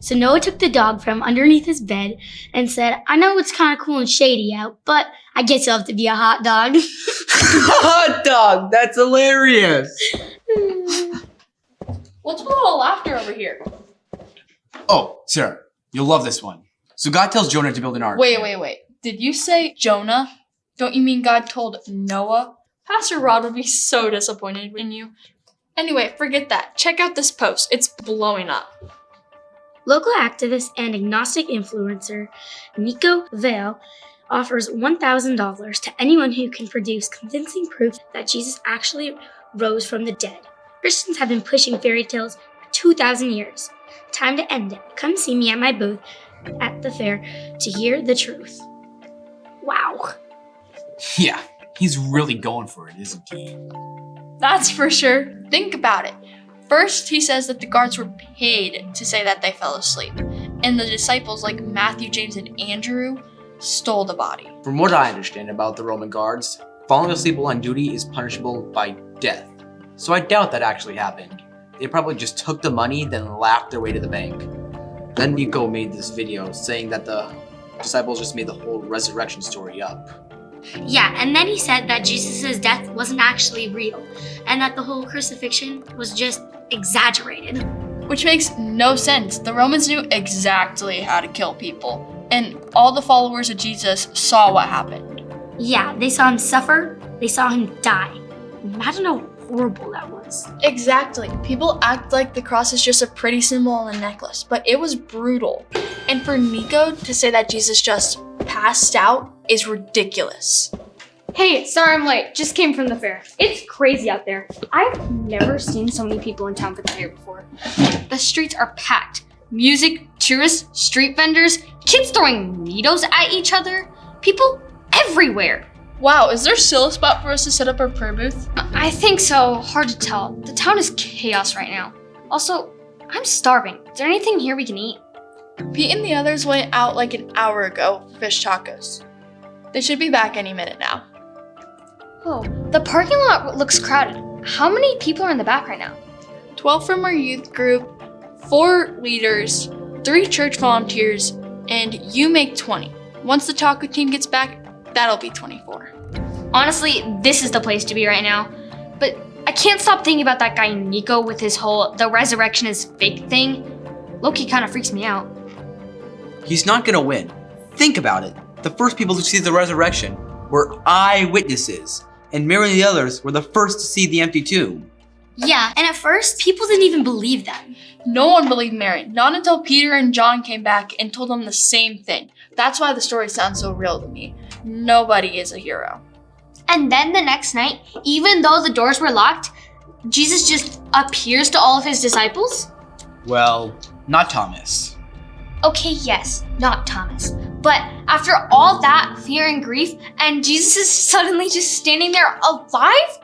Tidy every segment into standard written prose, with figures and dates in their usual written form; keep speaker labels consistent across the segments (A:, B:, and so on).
A: So Noah took the dog from underneath his bed and said, I know it's kind of cool and shady out, but I guess you'll have to be a hot dog.
B: Hot dog! That's hilarious!
C: What's with all the laughter over here?
B: Oh, Sarah, you'll love this one. So God tells Jonah to build an ark.
C: Wait. Did you say Jonah? Don't you mean God told Noah? Pastor Rod would be so disappointed in you. Anyway, forget that. Check out this post. It's blowing up.
A: Local activist and agnostic influencer Nico Vale offers $1,000 to anyone who can produce convincing proof that Jesus actually rose from the dead. Christians have been pushing fairy tales for 2,000 years. Time to end it. Come see me at my booth at the fair to hear the truth. Wow.
D: Yeah, he's really going for it, isn't he?
C: That's for sure. Think about it. First, he says that the guards were paid to say that they fell asleep, and the disciples like Matthew, James, and Andrew stole the body.
B: From what I understand about the Roman guards, falling asleep while on duty is punishable by death. So I doubt that actually happened. They probably just took the money, then laughed their way to the bank. Then Nico made this video saying that the disciples just made the whole resurrection story up.
A: Yeah, and then he said that Jesus' death wasn't actually real, and that the whole crucifixion was just exaggerated.
C: Which makes no sense. The Romans knew exactly how to kill people, and all the followers of Jesus saw what happened.
A: Yeah, they saw him suffer, they saw him die. Imagine how horrible that was.
C: Exactly. People act like the cross is just a pretty symbol on a necklace, but it was brutal. And for Nico to say that Jesus just passed out is ridiculous.
E: Hey, sorry I'm late. Just came from the fair. It's crazy out there. I've never seen so many people in town for the fair before. The streets are packed. Music, tourists, street vendors, kids throwing needles at each other. People everywhere.
C: Wow, is there still a spot for us to set up our prayer booth?
E: I think so. Hard to tell. The town is chaos right now. Also, I'm starving. Is there anything here we can eat?
C: Pete and the others went out like an hour ago for fish tacos. They should be back any minute now.
E: Oh, the parking lot looks crowded. How many people are in the back right now?
C: 12 from our youth group, 4 leaders, 3 church volunteers, and you make 20. Once the taco team gets back, that'll be 24.
E: Honestly, this is the place to be right now. But I can't stop thinking about that guy Nico with his whole the resurrection is fake thing. Loki kind of freaks me out.
B: He's not gonna win. Think about it. The first people to see the resurrection were eyewitnesses, and Mary and the others were the first to see the empty tomb.
A: Yeah, and at first, people didn't even believe them.
C: No one believed Mary, not until Peter and John came back and told them the same thing. That's why the story sounds so real to me. Nobody is a hero.
E: And then the next night, even though the doors were locked, Jesus just appears to all of his disciples?
D: Well, not Thomas.
E: Okay, yes, not Thomas. But after all that fear and grief, and Jesus is suddenly just standing there alive?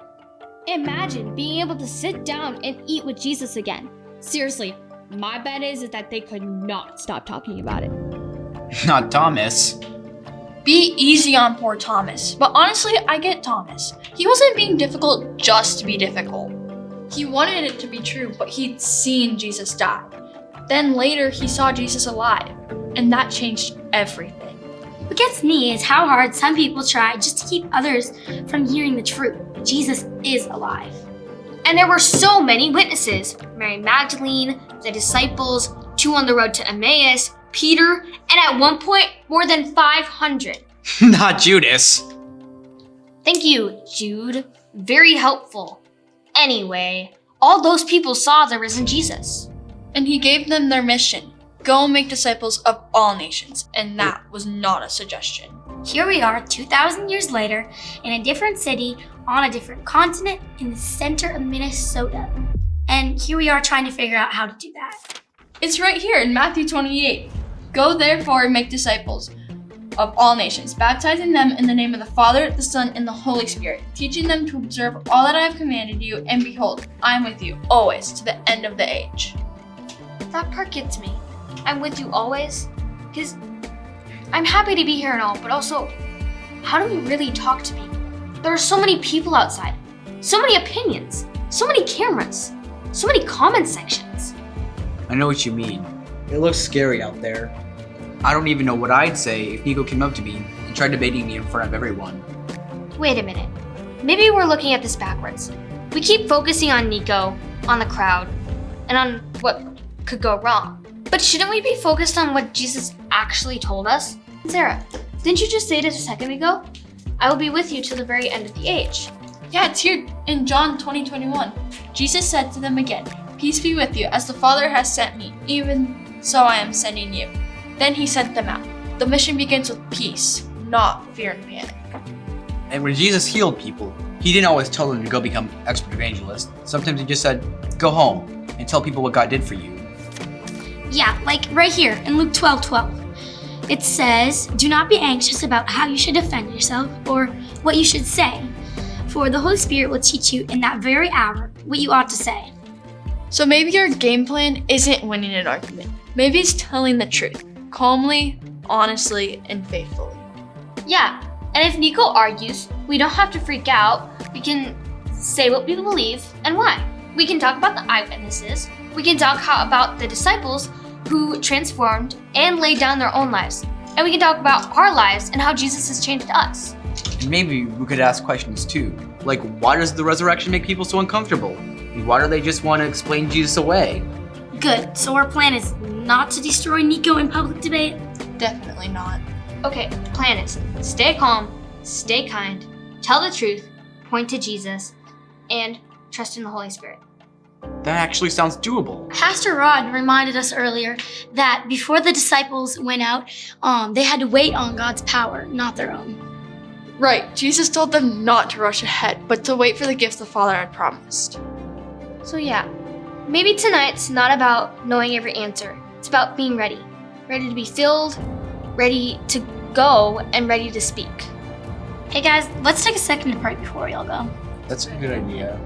F: Imagine being able to sit down and eat with Jesus again. Seriously, my bet is that they could not stop talking about it.
D: Not Thomas.
C: Be easy on poor Thomas. But honestly, I get Thomas. He wasn't being difficult just to be difficult. He wanted it to be true, but he'd seen Jesus die. Then later, he saw Jesus alive, and that changed everything.
A: What gets me is how hard some people try just to keep others from hearing the truth. Jesus is alive.
E: And there were so many witnesses. Mary Magdalene, the disciples, 2 on the road to Emmaus, Peter, and at one point, more than 500.
D: Not Judas.
E: Thank you, Jude. Very helpful. Anyway, all those people saw the risen Jesus.
C: And he gave them their mission. Go make disciples of all nations. And that was not a suggestion.
A: Here we are 2,000 years later in a different city on a different continent in the center of Minnesota. And here we are trying to figure out how to do that.
C: It's right here in Matthew 28. Go therefore and make disciples of all nations, baptizing them in the name of the Father, the Son, and the Holy Spirit, teaching them to observe all that I have commanded you, and behold, I am with you always to the end of the age.
E: That part gets me. I'm with you always. Because I'm happy to be here and all, but also, how do we really talk to people? There are so many people outside, so many opinions, so many cameras, so many comment sections.
B: I know what you mean. It looks scary out there. I don't even know what I'd say if Nico came up to me and tried debating me in front of everyone.
G: Wait a minute. Maybe we're looking at this backwards. We keep focusing on Nico, on the crowd, and on what could go wrong. But shouldn't we be focused on what Jesus actually told us? Sarah, didn't you just say it a second ago? I will be with you till the very end of the age.
C: Yeah, it's here in John 20:21. Jesus said to them again, "Peace be with you, as the Father has sent me, even so I am sending you." Then he sent them out. The mission begins with peace, not fear and panic.
B: And when Jesus healed people, he didn't always tell them to go become expert evangelists. Sometimes he just said, go home and tell people what God did for you.
A: Yeah, like right here in Luke 12:12. It says, "Do not be anxious about how you should defend yourself or what you should say, for the Holy Spirit will teach you in that very hour what you ought to say."
C: So maybe your game plan isn't winning an argument. Maybe it's telling the truth, calmly, honestly, and faithfully.
G: Yeah, and if Nico argues, we don't have to freak out. We can say what we believe and why. We can talk about the eyewitnesses. We can talk about the disciples who transformed and laid down their own lives. And we can talk about our lives and how Jesus has changed us.
B: And maybe we could ask questions too. Like, why does the resurrection make people so uncomfortable? And why do they just want to explain Jesus away?
A: Good, so our plan is not to destroy Nico in public debate?
C: Definitely not.
G: Okay, the plan is stay calm, stay kind, tell the truth, point to Jesus, and trust in the Holy Spirit.
B: That actually sounds doable.
A: Pastor Rod reminded us earlier that before the disciples went out, they had to wait on God's power, not their own.
C: Right, Jesus told them not to rush ahead, but to wait for the gift the Father had promised.
G: So yeah, maybe tonight's not about knowing every answer. It's about being ready. Ready to be filled, ready to go, and ready to speak.
A: Hey guys, let's take a second to pray before we all go.
B: That's a good idea.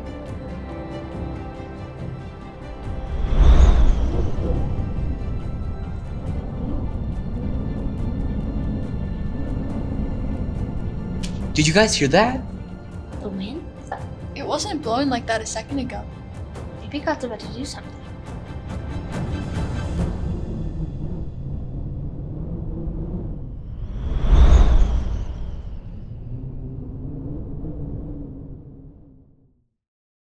B: Did you guys hear that?
A: The wind?
C: It wasn't blowing like that a second ago.
G: Maybe God's about to do something.